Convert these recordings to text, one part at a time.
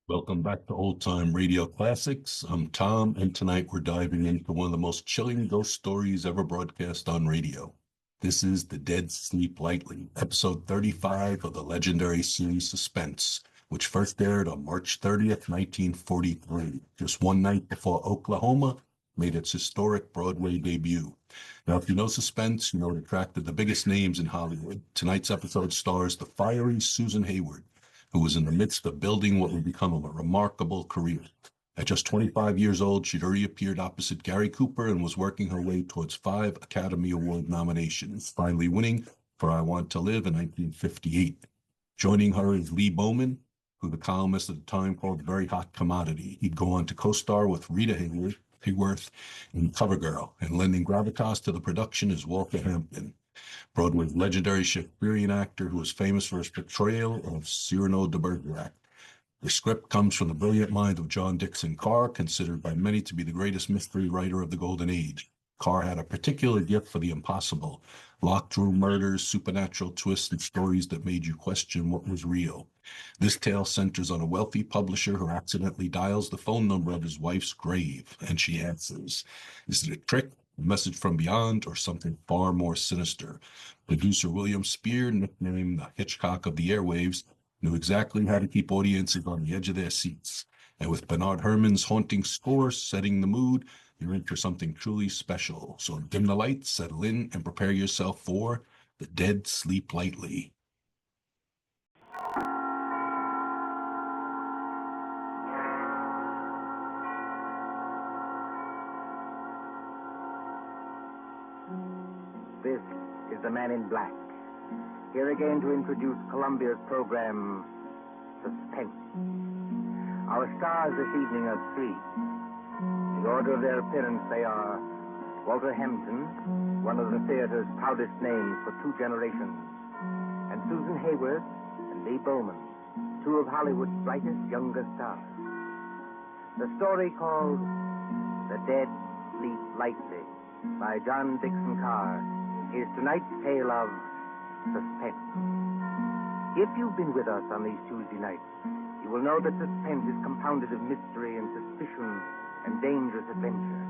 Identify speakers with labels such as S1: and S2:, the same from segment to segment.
S1: Welcome back to Old Time Radio Classics. I'm Tom, and tonight we're diving into one of the most chilling ghost stories ever broadcast on radio. This is The Dead Sleep Lightly, episode 35 of the legendary series Suspense, which first aired on March 30th, 1943, just one night before Oklahoma made its historic Broadway debut. Now, if you know Suspense, you know it attracted the biggest names in Hollywood. Tonight's episode stars the fiery Susan Hayward, who was in the midst of building what would become a remarkable career. At just 25 years old, she'd already appeared opposite Gary Cooper and was working her way towards 5 Academy Award nominations, finally winning for I Want to Live in 1958. Joining her is Lee Bowman, who the columnist at the time called very hot commodity. He'd go on to co-star with Rita Hayworth in CoverGirl, and lending gravitas to the production is Walter Hampden, Broadway's legendary Shakespearean actor who was famous for his portrayal of Cyrano de Bergerac. The script comes from the brilliant mind of John Dickson Carr, considered by many to be the greatest mystery writer of the Golden Age. Carr had a particular gift for the impossible, locked room murders, supernatural twists, and stories that made you question what was real. This tale centers on a wealthy publisher who accidentally dials the phone number of his wife's grave, and she answers. Is it a trick, a message from beyond, or something far more sinister? Producer William Spier, nicknamed the Hitchcock of the Airwaves, knew exactly how to keep audiences on the edge of their seats. And with Bernard Herrmann's haunting score setting the mood, you're in for something truly special. So dim the lights, settle in, and prepare yourself for The Dead Sleep Lightly.
S2: This is the Man in Black, here again to introduce Columbia's program, Suspense. Our stars this evening are three. In the order of their appearance, they are Walter Hampden, one of the theater's proudest names for 2 generations, and Susan Hayward and Lee Bowman, 2 of Hollywood's brightest younger stars. The story called The Dead Sleep Lightly by John Dickson Carr is tonight's tale of suspense. If you've been with us on these Tuesday nights, you will know that suspense is compounded of mystery and suspicion and dangerous adventure.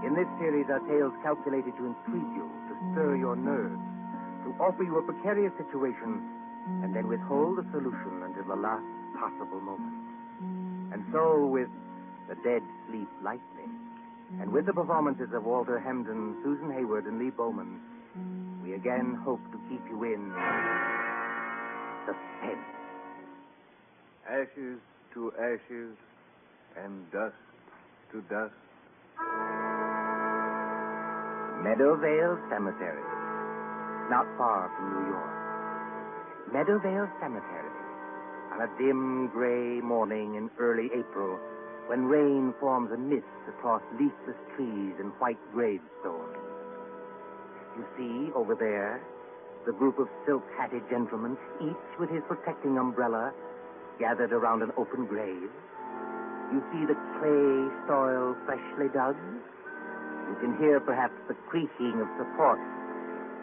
S2: In this series are tales calculated to intrigue you, to stir your nerves, to offer you a precarious situation, and then withhold the solution until the last possible moment. And so with The Dead Sleep Lightly, and with the performances of Walter Hampden, Susan Hayward, and Lee Bowman, we again hope to keep you in suspense.
S3: Ashes to ashes, and dust to dust.
S2: Meadowvale Cemetery, not far from New York. Meadowvale Cemetery, on a dim gray morning in early April, when rain forms a mist across leafless trees and white gravestones. You see, over there, the group of silk-hatted gentlemen, each with his protecting umbrella, gathered around an open grave. You see the clay soil freshly dug. You can hear perhaps the creaking of support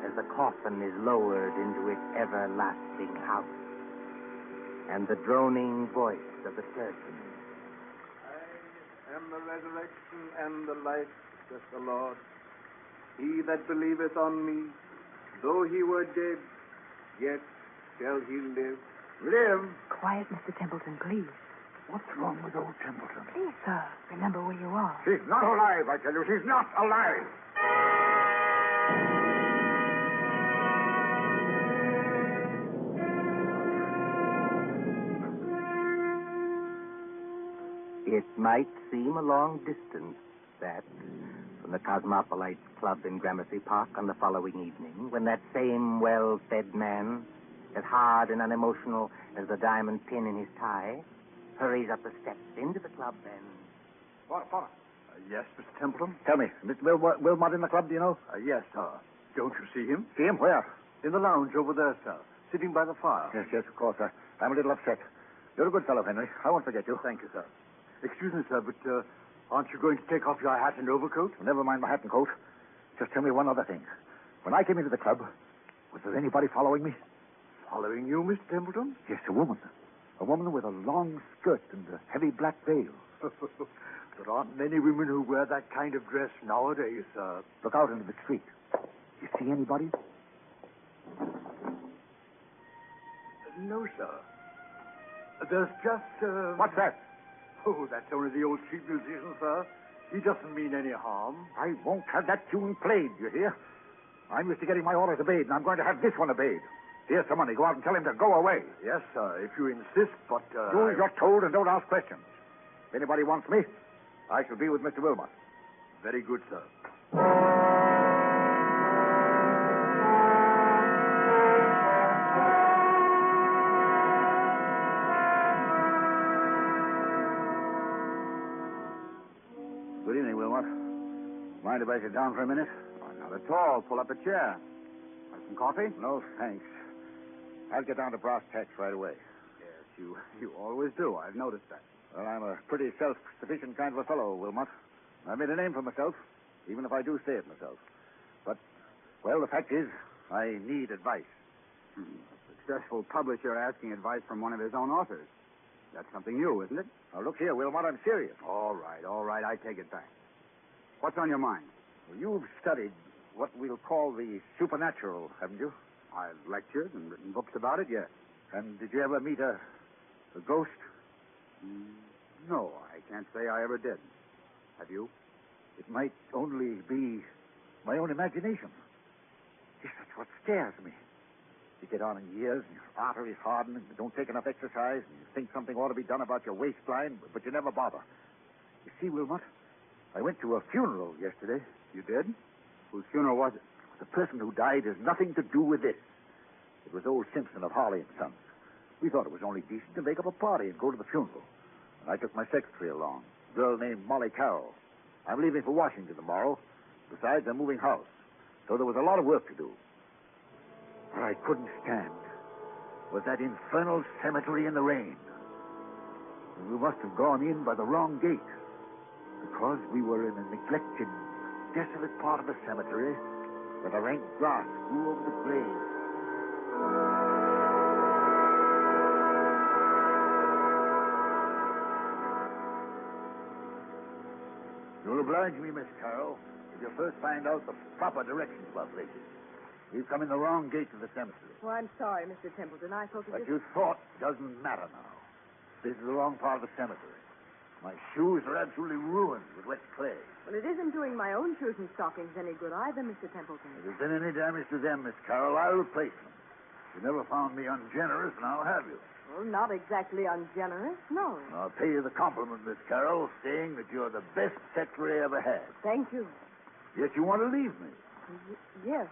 S2: as the coffin is lowered into its everlasting house. And the droning voice of the surgeon.
S3: I am the resurrection and the life, saith the Lord. He that believeth on me, though he were dead, yet shall he live. Live?
S4: Quiet, Mr. Templeton, please.
S5: What's wrong with old Templeton?
S4: Please, sir, remember where you are.
S5: She's not alive, I tell you. She's not alive.
S2: It might seem a long distance, that, from the Cosmopolite Club in Gramercy Park on the following evening, when that same well-fed man, as hard and unemotional as the diamond pin in his tie, hurries up the steps into the club and...
S5: What? Yes, Mr. Templeton? Tell me, Mr. Wilmot in the club, do you know? Yes, sir. Don't you see him? See him? Where? In the lounge over there, sir. Sitting by the fire. Yes, of course, sir. I'm a little upset. You're a good fellow, Henry. I won't forget you. Thank you, sir. Excuse me, sir, but aren't you going to take off your hat and overcoat? Well, never mind my hat and coat. Just tell me one other thing. When I came into the club, was there anybody following me? Following you, Mr. Templeton? Yes, a woman. A woman with a long skirt and a heavy black veil. There aren't many women who wear that kind of dress nowadays, sir. Look out into the street. You see anybody? No, sir. There's just, What's that? Oh, that's only the old street musician, sir. He doesn't mean any harm. I won't have that tune played, you hear? I'm used to getting my orders obeyed, and I'm going to have this one obeyed. Here's some money. Go out and tell him to go away. Yes, sir, if you insist, but, Do as you're told and don't ask questions. If anybody wants me, I shall be with Mr. Wilmot. Very good, sir. Good evening, Wilmot. Mind if I sit down for a minute?
S6: Oh, not at all. Pull up a chair. Want some coffee?
S5: No, thanks. I'll get down to brass tacks right away.
S6: Yes, you always do. I've noticed that.
S5: Well, I'm a pretty self-sufficient kind of a fellow, Wilmot. I made a name for myself, even if I do say it myself. But, well, the fact is, I need advice.
S6: A successful publisher asking advice from one of his own authors. That's something new, isn't it?
S5: Now, look here, Wilmot, I'm serious.
S6: All right. I take it back. What's on your mind?
S5: Well, you've studied what we'll call the supernatural, haven't you?
S6: I've lectured and written books about it, yes.
S5: And did you ever meet a ghost?
S6: No, I can't say I ever did. Have you?
S5: It might only be my own imagination. Yes, that's what scares me. You get on in years, and your arteries harden, and you don't take enough exercise, and you think something ought to be done about your waistline, but you never bother. You see, Wilmot, I went to a funeral yesterday.
S6: You did? Whose funeral was it?
S5: The person who died has nothing to do with this. It was old Simpson of Harley and Sons. We thought it was only decent to make up a party and go to the funeral. And I took my secretary along, a girl named Molly Carroll. I'm leaving for Washington tomorrow. Besides, I'm moving house. So there was a lot of work to do. What I couldn't stand was that infernal cemetery in the rain. And we must have gone in by the wrong gate. Because we were in a neglected, desolate part of the cemetery where the rank grass grew over the grave. You'll oblige me, Miss Carroll, if you first find out the proper directions about places. We've come in the wrong gate to the cemetery.
S4: Oh, I'm sorry, Mr. Templeton. I thought
S5: What you thought doesn't matter now. This is the wrong part of the cemetery. My shoes are absolutely ruined with wet clay.
S4: Well, it isn't doing my own shoes and stockings any good either, Mr. Templeton.
S5: If there's been any damage to them, Miss Carroll, I'll replace them. You never found me ungenerous, now have you?
S4: Well, not exactly ungenerous, no.
S5: I'll pay you the compliment, Miss Carroll, saying that you're the best secretary I ever had.
S4: Thank you.
S5: Yet you want to leave me.
S4: Yes,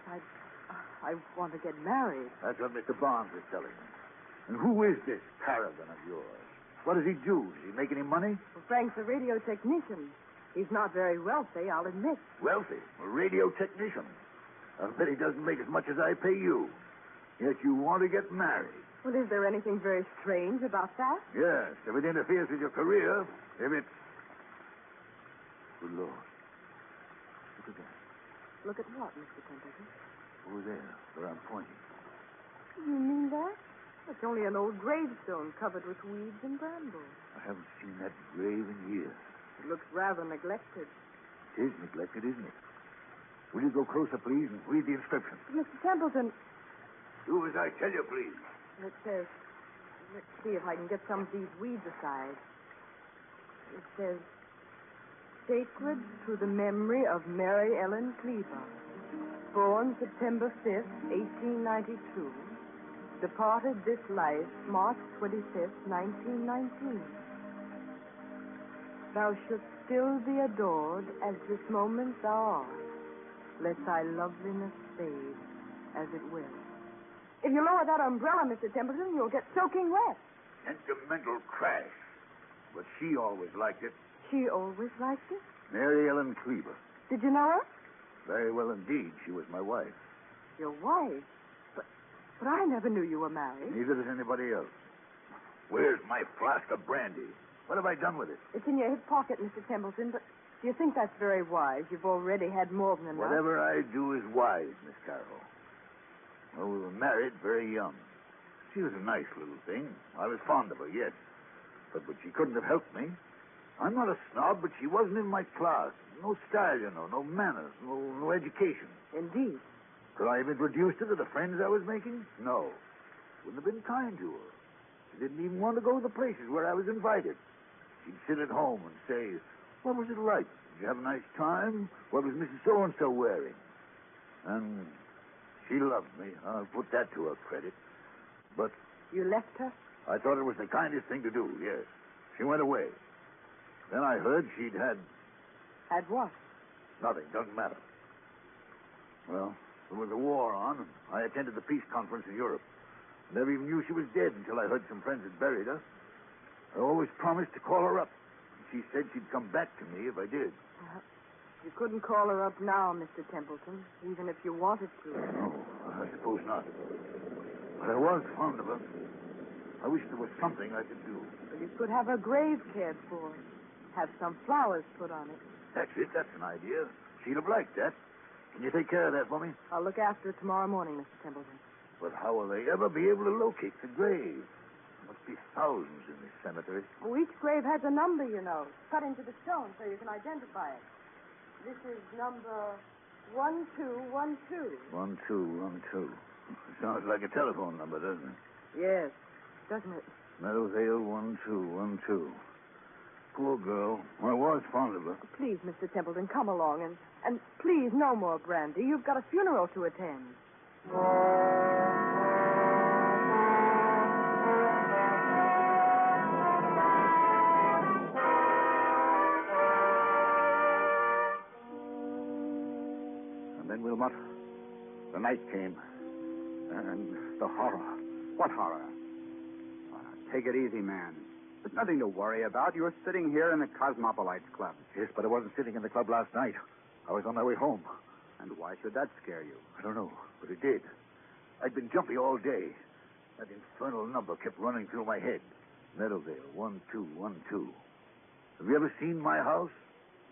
S4: I want to get married.
S5: That's what Mr. Barnes is telling me. And who is this paragon of yours? What does he do? Does he make any money?
S4: Well, Frank's a radio technician. He's not very wealthy, I'll admit.
S5: Wealthy? A radio technician? I'll bet he doesn't make as much as I pay you. Yet you want to get married.
S4: Well, is there anything very strange about that?
S5: Yes, if it interferes with your career, if it's... Good Lord. Look at that.
S4: Look at what, Mr. Templeton?
S5: Over there, where I'm pointing.
S4: You mean that? It's only an old gravestone covered with weeds and brambles.
S5: I haven't seen that grave in years.
S4: It looks rather neglected.
S5: It is neglected, isn't it? Will you go closer, please, and read the inscription?
S4: Mr. Templeton,
S5: Do as I tell you, please.
S4: it says... Let's see if I can get some of these weeds aside. It says... Sacred to the memory of Mary Ellen Cleaver, born September 5th, 1892, departed this life March 25th, 1919. Thou shouldst still be adored as this moment thou art. Let thy loveliness fade as it will. If you lower that umbrella, Mr. Templeton, you'll get soaking wet.
S5: Sentimental trash. But she always liked it.
S4: She always liked it.
S5: Mary Ellen Cleaver.
S4: Did you know her?
S5: Very well indeed. She was my wife.
S4: Your wife? But I never knew you were married.
S5: Neither does anybody else. Where's my flask of brandy? What have I done with it?
S4: It's in your hip pocket, Mr. Templeton, but do you think that's very wise? You've already had more than enough.
S5: Whatever I do is wise, Miss Carroll. Well, we were married very young. She was a nice little thing. I was fond of her, yes. But she couldn't have helped me. I'm not a snob, but she wasn't in my class. No style, no manners, no education.
S4: Indeed.
S5: Could I have introduced her to the friends I was making? No. Wouldn't have been kind to her. She didn't even want to go to the places where I was invited. She'd sit at home and say, "What was it like? Did you have a nice time? What was Mrs. So-and-so wearing?" And she loved me. I'll put that to her credit. But
S4: You left her?
S5: I thought it was the kindest thing to do, yes. She went away. Then I heard she'd had...
S4: Had what?
S5: Nothing, doesn't matter. Well, there was a war on, and I attended the peace conference in Europe. Never even knew she was dead until I heard some friends had buried her. I always promised to call her up. She said she'd come back to me if I did.
S4: You couldn't call her up now, Mr. Templeton, even if you wanted to.
S5: No, I suppose not. But I was fond of her. I wish there was something I could do.
S4: Well, you could have her grave cared for. Have some flowers put on it.
S5: That's it. That's an idea. She'd have liked that. Can you take care of that for me?
S4: I'll look after it tomorrow morning, Mr. Templeton.
S5: But how will they ever be able to locate the grave? There must be thousands in this cemetery.
S4: Oh, each grave has a number, cut into the stone so you can identify it. This is number 1212.
S5: 1212. Sounds like a telephone number, doesn't it?
S4: Yes, doesn't it?
S5: Meadowvale 1212. Poor girl. I was fond of her.
S4: Please, Mr. Templeton, come along and please, no more brandy. You've got a funeral to attend.
S6: And then, Wilmot, the night came. And the horror. What horror? Take it easy, man. There's nothing to worry about. You're sitting here in the Cosmopolites Club.
S5: Yes, but I wasn't sitting in the club last night. I was on my way home.
S6: And why should that scare you?
S5: I don't know, but it did. I'd been jumpy all day. That infernal number kept running through my head. Meadowvale 1212. Have you ever seen my house?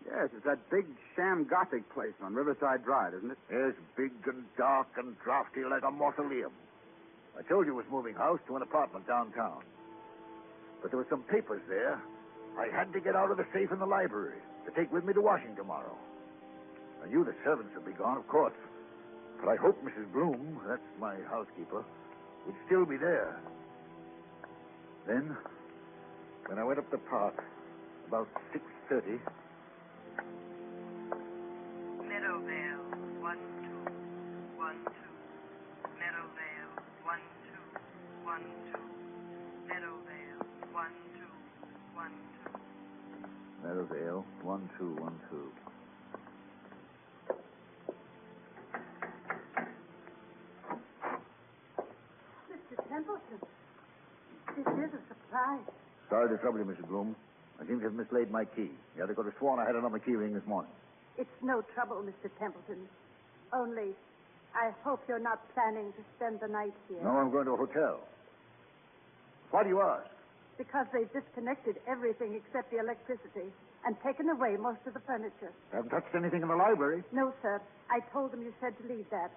S6: Yes, it's that big sham Gothic place on Riverside Drive, isn't it?
S5: Yes, big and dark and drafty like a mausoleum. I told you it was moving house to an apartment downtown. But there were some papers there. I had to get out of the safe in the library to take with me to Washington tomorrow. I knew the servants would be gone, of course. But I hoped Mrs. Bloom, that's my housekeeper, would still be there. Then, when I went up the park, about 6:30...
S7: Meadowvale 1212. Meadowvale 1212. Meadowvale 1212.
S5: Meadowvale 1212.
S8: Mr. Templeton, this is a surprise.
S5: Sorry to trouble you, Mrs. Bloom. I seem to have mislaid my key. You could have sworn I had it on my key ring this morning.
S8: It's no trouble, Mr. Templeton. Only, I hope you're not planning to spend the night here.
S5: No, I'm going to a hotel. Why do you ask?
S8: Because they've disconnected everything except the electricity and taken away most of the furniture.
S5: I haven't touched anything in the library.
S8: No, sir. I told them you said to leave that.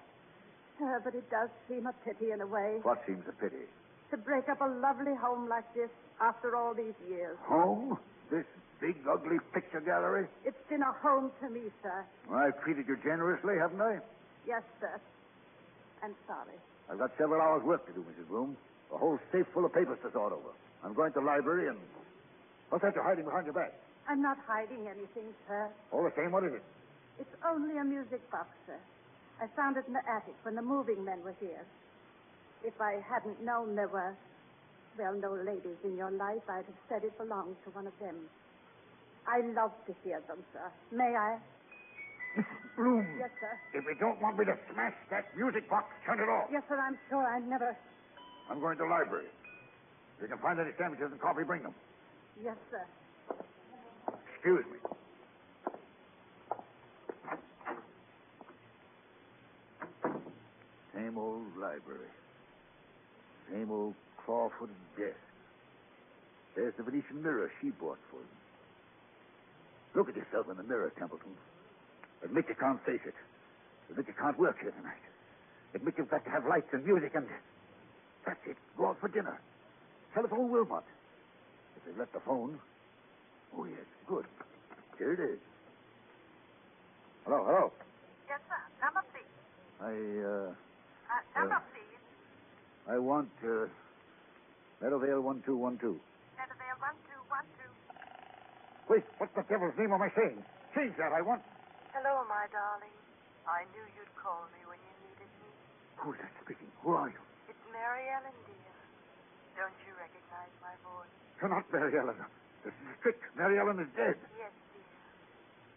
S8: But it does seem a pity in a way.
S5: What seems a pity?
S8: To break up a lovely home like this after all these years.
S5: Home? This big, ugly picture gallery?
S8: It's been a home to me, sir.
S5: Well, I've treated you generously, haven't I?
S8: Yes, sir. I'm sorry.
S5: I've got several hours' work to do, Mrs. Bloom. A whole safe full of papers to sort over. I'm going to the library and... What's that you're hiding behind your back?
S8: I'm not hiding anything, sir.
S5: All the same, what is it?
S8: It's only a music box, sir. I found it in the attic when the moving men were here. If I hadn't known there were, no ladies in your life, I'd have said it belonged to one of them. I love to hear them, sir. May I?
S5: Mrs. Bloom.
S8: Yes, sir.
S5: If you don't want me to smash that music box, turn it off.
S8: Yes, sir, I'm sure I never...
S5: I'm going to the library. If you can find any sandwiches and coffee, bring them.
S8: Yes, sir.
S5: Excuse me. Same old library. Same old claw-footed desk. There's the Venetian mirror she bought for him. Look at yourself in the mirror, Templeton. Admit you can't face it. Admit you can't work here tonight. Admit you've got to have lights and music and That's it. Go out for dinner. Telephone Wilmot. If they left the phone. Oh, yes. Good. Here it is. Hello.
S7: Yes, sir. Number, please. Number, please.
S5: I want, Meadowvale 1212.
S7: Meadowvale 1212.
S5: Wait, what the devil's name am I saying? Change that, I want...
S7: Hello, my darling. I knew you'd call me when you needed me.
S5: Who's that speaking? Who are you?
S7: It's Mary Ellen, dear. Don't you recognize my voice?
S5: You're not Mary Ellen. This is a trick. Mary Ellen is dead.
S7: Yes, dear.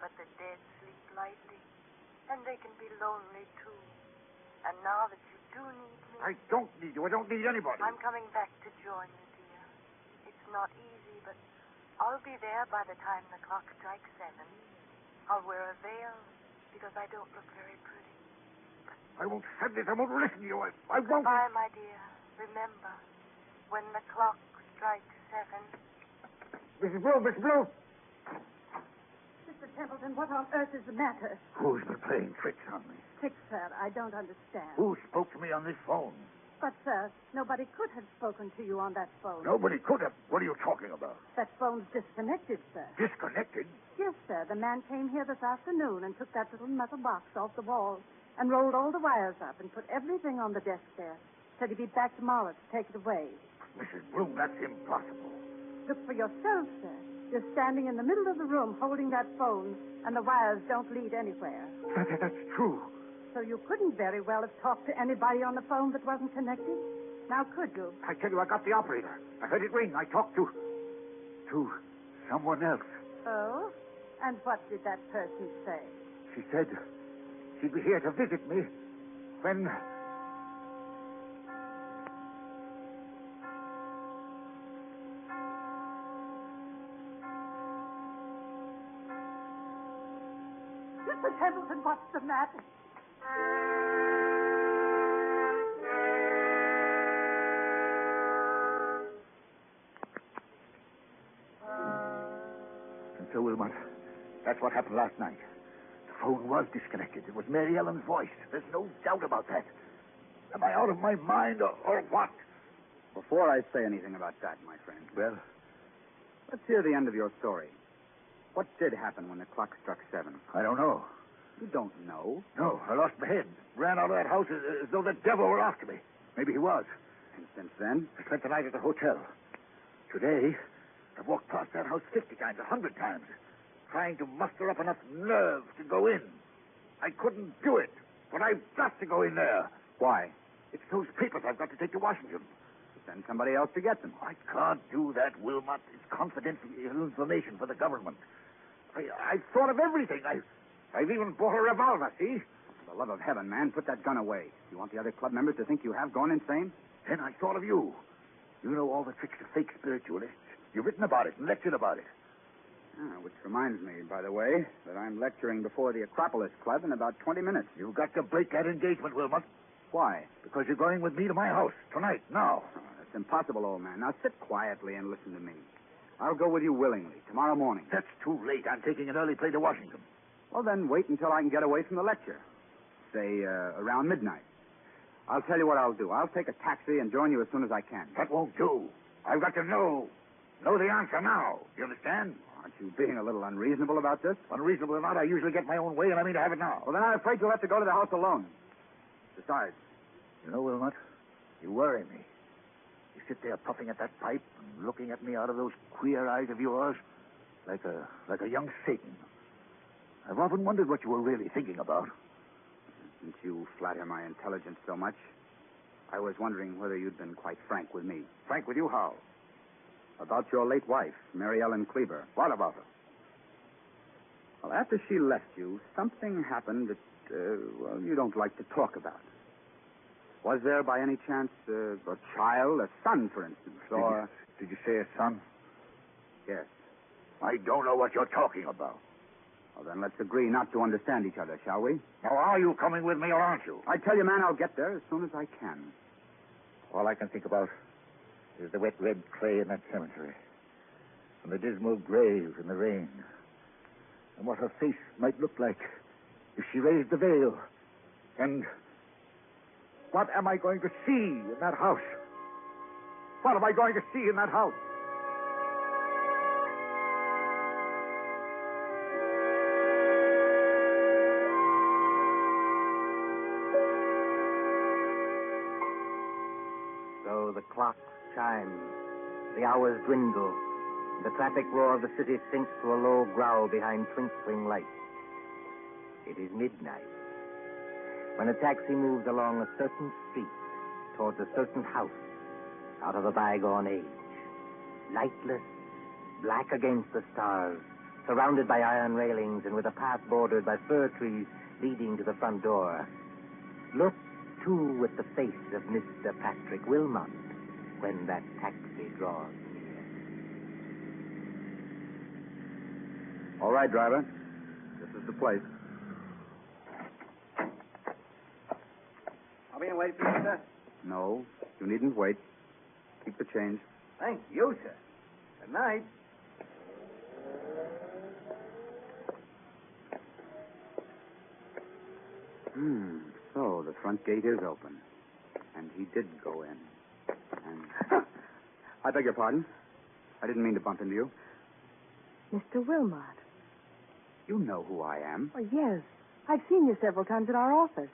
S7: But the dead sleep lightly, and they can be lonely, too. And now that you do need me...
S5: I don't need you. I don't need anybody.
S7: I'm coming back to join you, dear. It's not easy, but I'll be there by the time the clock strikes 7. I'll wear a veil because I don't look very pretty.
S5: I won't have this. I won't listen to you. I won't.
S7: Goodbye, my dear. Remember, when the clock strikes 7...
S5: Mrs. Blue.
S8: Mr. Templeton, what on earth is the matter?
S5: Who's been playing tricks on me?
S8: Tricks, sir. I don't understand.
S5: Who spoke to me on this phone?
S8: But, sir, nobody could have spoken to you on that phone.
S5: Nobody could have. What are you talking about?
S8: That phone's disconnected, sir.
S5: Disconnected?
S8: Yes, sir. The man came here this afternoon and took that little metal box off the wall and rolled all the wires up and put everything on the desk there. Said he'd be back tomorrow to take it away.
S5: Mrs. Bloom, that's impossible.
S8: Look for yourself, sir. You're standing in the middle of the room holding that phone, and the wires don't lead anywhere.
S5: That's true.
S8: So you couldn't very well have talked to anybody on the phone that wasn't connected? Now, could you?
S5: I tell you, I got the operator. I heard it ring. I talked to someone else.
S8: Oh? And what did that person say?
S5: She said she'd be here to visit me when...
S8: Mr. Templeton, what's the matter?
S5: And so, Wilmot, that's what happened last night. The phone was disconnected. It was Mary Ellen's voice. There's no doubt about that. Am I out of my mind or what?
S6: Before I say anything about that, my friend.
S5: Well?
S6: Let's hear the end of your story. What did happen when the clock struck 7?
S5: I don't know.
S6: You don't know?
S5: No, I lost my head. Ran out of that house as though the devil were after me. Maybe he was.
S6: And since then?
S5: I spent the night at the hotel. Today, I've walked past that house 50 times, 100 times, trying to muster up enough nerve to go in. I couldn't do it, but I've got to go in there.
S6: Why?
S5: It's those papers I've got to take to Washington.
S6: Send somebody else to get them.
S5: I can't do that, Wilmot. It's confidential information for the government. I've thought of everything. I've even bought a revolver, see?
S6: For the love of heaven, man, put that gun away. You want the other club members to think you have gone insane?
S5: Then I thought of you. You know all the tricks of fake spiritualists. You've written about it and lectured about it.
S6: Which reminds me, by the way, that I'm lecturing before the Acropolis Club in about 20 minutes.
S5: You've got to break that engagement, Wilmot.
S6: Why?
S5: Because you're going with me to my house tonight, now.
S6: Oh, that's impossible, old man. Now sit quietly and listen to me. I'll go with you willingly, tomorrow morning.
S5: That's too late. I'm taking an early plane to Washington.
S6: Well, then wait until I can get away from the lecture. Say, around midnight. I'll tell you what I'll do. I'll take a taxi and join you as soon as I can.
S5: That won't do. I've got to know the answer now. You understand?
S6: Aren't you being a little unreasonable about this?
S5: Unreasonable or not, I usually get my own way, and I mean to have it now.
S6: Well, then I'm afraid you'll have to go to the house alone. Besides...
S5: You know, Wilmot, you worry me. You sit there puffing at that pipe and looking at me out of those queer eyes of yours like a young Satan. I've often wondered what you were really thinking about.
S6: Since you flatter my intelligence so much, I was wondering whether you'd been quite frank with me.
S5: Frank with you, how?
S6: About your late wife, Mary Ellen Cleaver.
S5: What about her?
S6: Well, after she left you, something happened that, you don't like to talk about. Was there, by any chance, a child, a son, for instance, or...
S5: Did you say a son?
S6: Yes.
S5: I don't know what you're talking about.
S6: Well, then let's agree not to understand each other, shall we?
S5: Now, are you coming with me or aren't you?
S6: I tell you, man, I'll get there as soon as I can.
S5: All I can think about is the wet red clay in that cemetery, and the dismal grave in the rain, and what her face might look like if she raised the veil. And what am I going to see in that house? What am I going to see in that house?
S2: So the clock chimes, the hours dwindle, the traffic roar of the city sinks to a low growl behind twinkling lights. It is midnight when a taxi moves along a certain street towards a certain house out of a bygone age. Lightless, black against the stars, surrounded by iron railings and with a path bordered by fir trees leading to the front door. Look, too, with the face of Mr. Patrick Wilmot when that taxi draws near.
S6: All right, driver. This is the place.
S3: Are we in wait for you, sir?
S6: No, you needn't wait. Keep the change.
S3: Thank you, sir. Good night.
S6: So the front gate is open. And he did go in. And... I beg your pardon. I didn't mean to bump into you.
S4: Mr. Wilmot.
S6: You know who I am.
S4: Oh, yes. I've seen you several times at our office.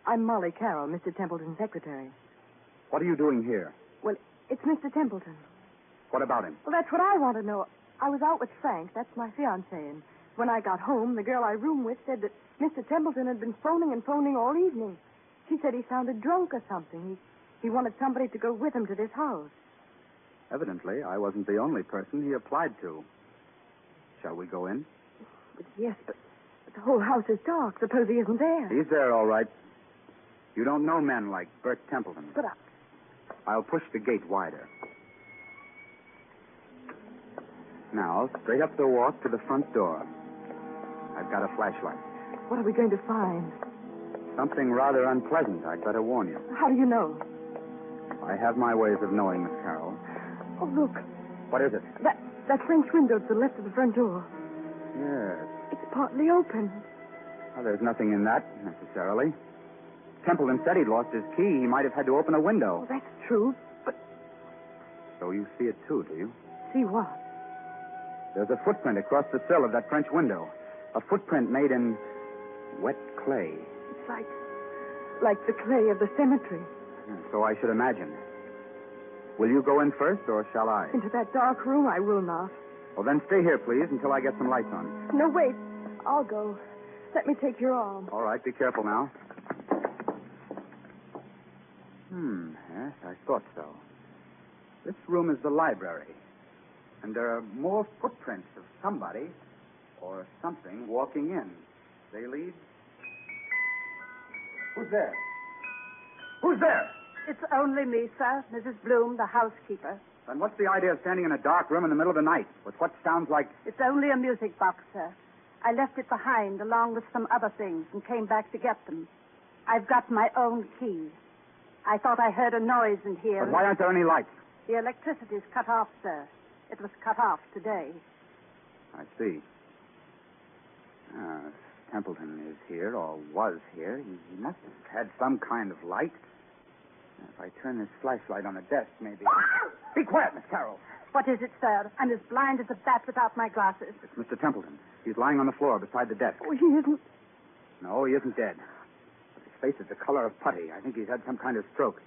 S4: I'm Molly Carroll, Mr. Templeton's secretary.
S6: What are you doing here?
S4: Well, it's Mr. Templeton.
S6: What about him?
S4: Well, that's what I want to know. I was out with Frank, that's my fiancé, and when I got home, the girl I room with said that Mr. Templeton had been phoning and phoning all evening. She said he sounded drunk or something. He wanted somebody to go with him to this house.
S6: Evidently, I wasn't the only person he applied to. Shall we go in?
S4: But yes, but the whole house is dark. Suppose he isn't there.
S6: He's there, all right. You don't know men like Bert Templeton.
S4: But
S6: I'll push the gate wider. Now, straight up the walk to the front door. I've got a flashlight.
S4: What are we going to find?
S6: Something rather unpleasant, I'd better warn you.
S4: How do you know?
S6: I have my ways of knowing, Miss Carroll.
S4: Oh, look.
S6: What is it?
S4: That French window to the left of the front door.
S6: Yes.
S4: It's partly open.
S6: Well, there's nothing in that, necessarily. Templeton said he'd lost his key. He might have had to open a window.
S4: Oh, that's true, but...
S6: So you see it, too, do you?
S4: See what?
S6: There's a footprint across the sill of that French window. A footprint made in wet clay.
S4: It's like the clay of the cemetery.
S6: So I should imagine. Will you go in first, or shall I?
S4: Into that dark room, I will not.
S6: Well, then stay here, please, until I get some lights on.
S4: No, wait. I'll go. Let me take your arm.
S6: All right, be careful now. Yes, I thought so. This room is the library. And there are more footprints of somebody or something walking in. They lead... Who's there? Who's there?
S8: It's only me, sir. Mrs. Bloom, the housekeeper.
S6: Then what's the idea of standing in a dark room in the middle of the night with what sounds like...
S8: It's only a music box, sir. I left it behind along with some other things and came back to get them. I've got my own key. I thought I heard a noise in here.
S6: But why aren't there any lights?
S8: The electricity's cut off, sir. It was cut off today.
S6: I see. If Templeton is here, or was here, he must have had some kind of light. If I turn this flashlight on the desk, maybe... Be quiet, Miss Carroll.
S8: What is it, sir? I'm as blind as a bat without my glasses.
S6: It's Mr. Templeton. He's lying on the floor beside the desk.
S4: Oh, he isn't.
S6: No, he isn't dead. But his face is the color of putty. I think he's had some kind of stroke.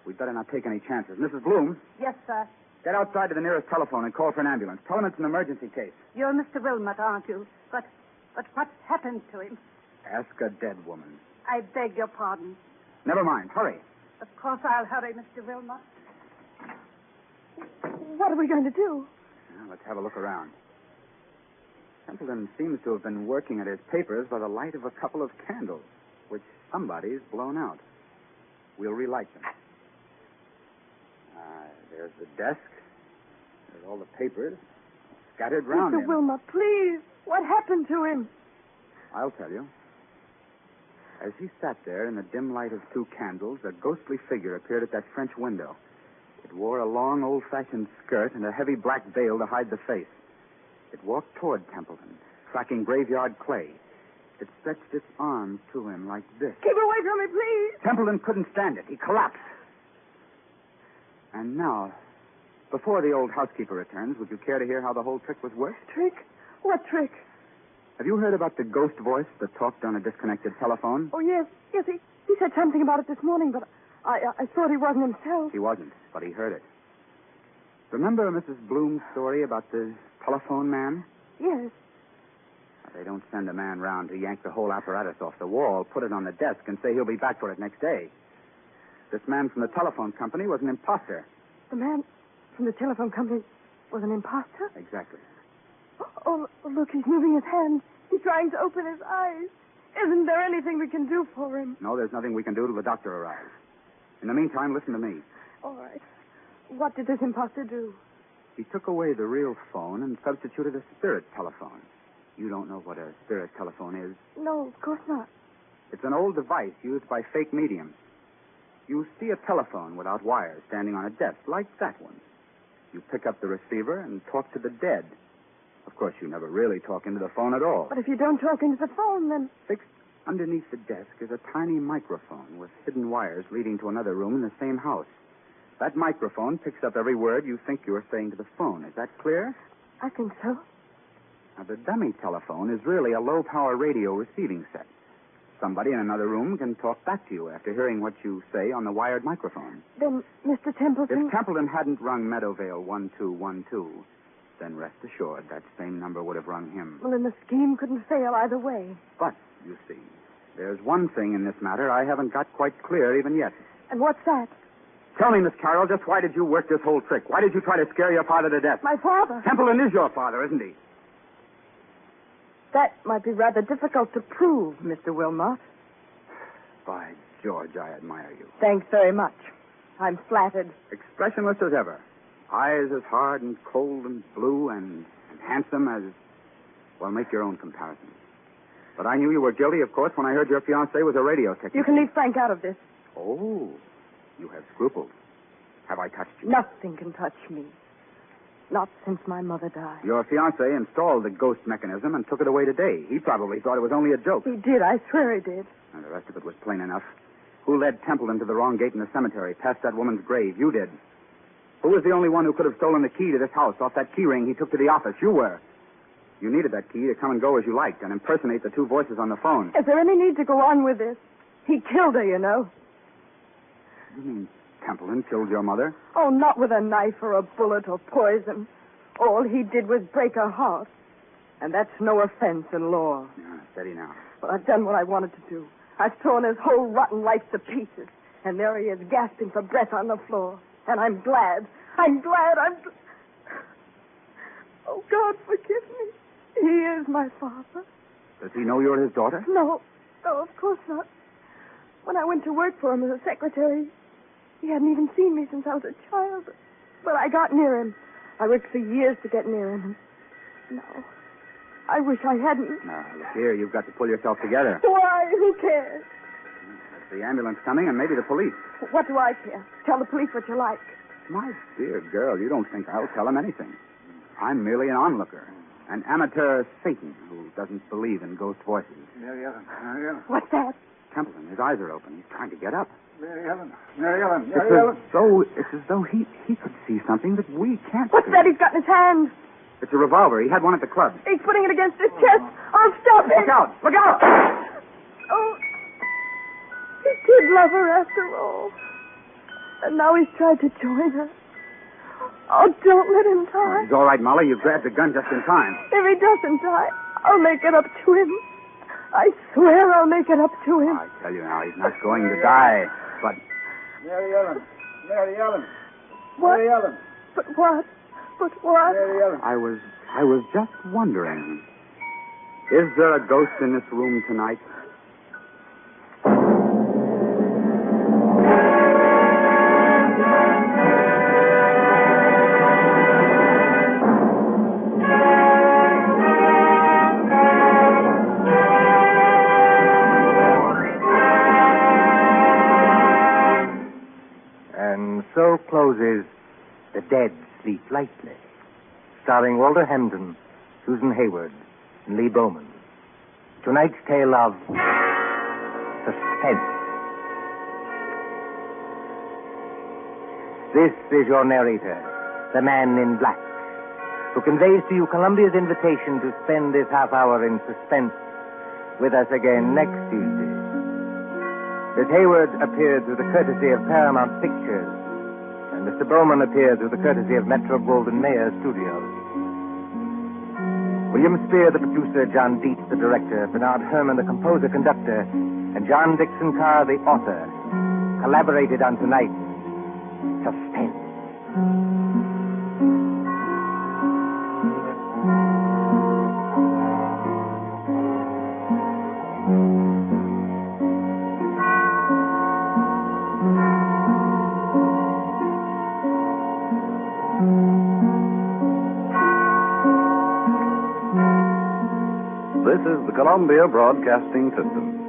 S6: We'd better not take any chances. Mrs. Bloom,
S8: Yes, sir.
S6: get outside to the nearest telephone and call for an ambulance. Tell him it's an emergency case.
S8: You're Mr. Wilmot, aren't you? But what's happened to him?
S6: Ask a dead woman.
S8: I beg your pardon.
S6: Never mind. Hurry.
S8: Of course I'll hurry, Mr. Wilmot.
S4: What are we going to do?
S6: Now, let's have a look around. Templeton seems to have been working at his papers by the light of a couple of candles, which somebody's blown out. We'll relight them. There's the desk. There's all the papers scattered round
S4: Mr.
S6: him.
S4: Wilmot, please. What happened to him?
S6: I'll tell you. As he sat there in the dim light of two candles, a ghostly figure appeared at that French window. It wore a long, old-fashioned skirt and a heavy black veil to hide the face. It walked toward Templeton, tracking graveyard clay. It stretched its arms to him like this.
S4: Keep away from me, please.
S6: Templeton couldn't stand it. He collapsed. And now, before the old housekeeper returns, would you care to hear how the whole trick was worked?
S4: Trick? What trick?
S6: Have you heard about the ghost voice that talked on a disconnected telephone?
S4: Oh, yes. Yes, he said something about it this morning, but I thought he wasn't himself.
S6: He wasn't, but he heard it. Remember Mrs. Bloom's story about the telephone man?
S4: Yes.
S6: They don't send a man round to yank the whole apparatus off the wall, put it on the desk, and say he'll be back for it next day. This man from the telephone company was an imposter.
S4: The man from the telephone company was an imposter?
S6: Exactly.
S4: Oh, look, he's moving his hand. He's trying to open his eyes. Isn't there anything we can do for him?
S6: No, there's nothing we can do till the doctor arrives. In the meantime, listen to me.
S4: All right. What did this imposter do?
S6: He took away the real phone and substituted a spirit telephone. You don't know what a spirit telephone is?
S4: No, of course not.
S6: It's an old device used by fake mediums. You see a telephone without wires standing on a desk, like that one. You pick up the receiver and talk to the dead. Of course, you never really talk into the phone at all.
S4: But if you don't talk into the phone, then...
S6: Fixed underneath the desk is a tiny microphone with hidden wires leading to another room in the same house. That microphone picks up every word you think you are saying to the phone. Is that clear?
S4: I think so.
S6: Now, the dummy telephone is really a low-power radio receiving set. Somebody in another room can talk back to you after hearing what you say on the wired microphone.
S4: Then, Mr. Templeton...
S6: If Templeton hadn't rung Meadowvale 1212, then rest assured that same number would have rung him.
S4: Well, then the scheme couldn't fail either way.
S6: But, you see, there's one thing in this matter I haven't got quite clear even yet.
S4: And what's that?
S6: Tell me, Miss Carroll, just why did you work this whole trick? Why did you try to scare your father to death?
S4: My father?
S6: Templeton is your father, isn't he?
S4: That might be rather difficult to prove, Mr. Wilmot.
S6: By George, I admire you.
S4: Thanks very much. I'm flattered.
S6: Expressionless as ever. Eyes as hard and cold and blue and handsome as... Well, make your own comparisons. But I knew you were guilty, of course, when I heard your fiancé was a radio technician.
S4: You can leave Frank out of this.
S6: Oh, you have scruples. Have I touched you?
S4: Nothing can touch me. Not since my mother died.
S6: Your fiancé installed the ghost mechanism and took it away today. He probably thought it was only a joke.
S4: He did. I swear he did.
S6: And the rest of it was plain enough. Who led Templeton to the wrong gate in the cemetery, past that woman's grave? You did. Who was the only one who could have stolen the key to this house off that key ring he took to the office? You were. You needed that key to come and go as you liked and impersonate the two voices on the phone.
S4: Is there any need to go on with this? He killed her, you know.
S6: You mean Templeton killed your mother?
S4: Oh, not with a knife or a bullet or poison. All he did was break her heart. And that's no offense in law.
S6: Yeah, steady now.
S4: Well, I've done what I wanted to do. I've torn his whole rotten life to pieces. And there he is, gasping for breath on the floor. And I'm glad. Oh, God, forgive me. He is my father.
S6: Does he know you're his daughter?
S4: No, of course not. When I went to work for him as a secretary, he hadn't even seen me since I was a child. But I got near him. I worked for years to get near him. No, I wish I hadn't.
S6: Now, look here, you've got to pull yourself together.
S4: Why? Who cares?
S6: There's the ambulance coming and maybe the police.
S4: What do I care? Tell the police what you like.
S6: My dear girl, you don't think I'll tell them anything. I'm merely an onlooker. An amateur Satan who doesn't believe in ghost voices.
S5: Mary Ellen.
S4: What's that?
S6: Templeton, his eyes are open. He's trying to get up.
S5: Mary Ellen.
S6: It's as though he could see something that we can't
S4: What's
S6: see.
S4: that he's got in his hand?
S6: It's a revolver. He had one at the club.
S4: He's putting it against his chest. I'll stop him.
S6: Look out! Look out!
S4: Oh, he did love her after all. And now he's tried to join her. Oh, don't let him die.
S6: He's all right, Molly. You grabbed the gun just in time.
S4: If he doesn't die, I'll make it up to him. I swear I'll make it up to him.
S6: I tell you now, he's not going to die. But...
S5: Mary Ellen.
S4: What?
S5: Mary Ellen.
S4: But what?
S5: Mary Ellen.
S6: I was just wondering. Is there a ghost in this room tonight?
S9: And so closes The Dead Sleep Lightly, starring Walter Hampden, Susan Hayward, and Lee Bowman. Tonight's tale of Suspense. This is your narrator, the man in black, who conveys to you Columbia's invitation to spend this half hour in suspense with us again next Tuesday. Miss Hayward appeared through the courtesy of Paramount Pictures, and Mr. Bowman appeared through the courtesy of Metro-Goldwyn-Mayer Studios. William Spier, the producer, John Dietz, the director, Bernard Herrmann, the composer-conductor, and John Dickson Carr, the author, collaborated on tonight's Suspense.
S10: This is the Columbia Broadcasting System.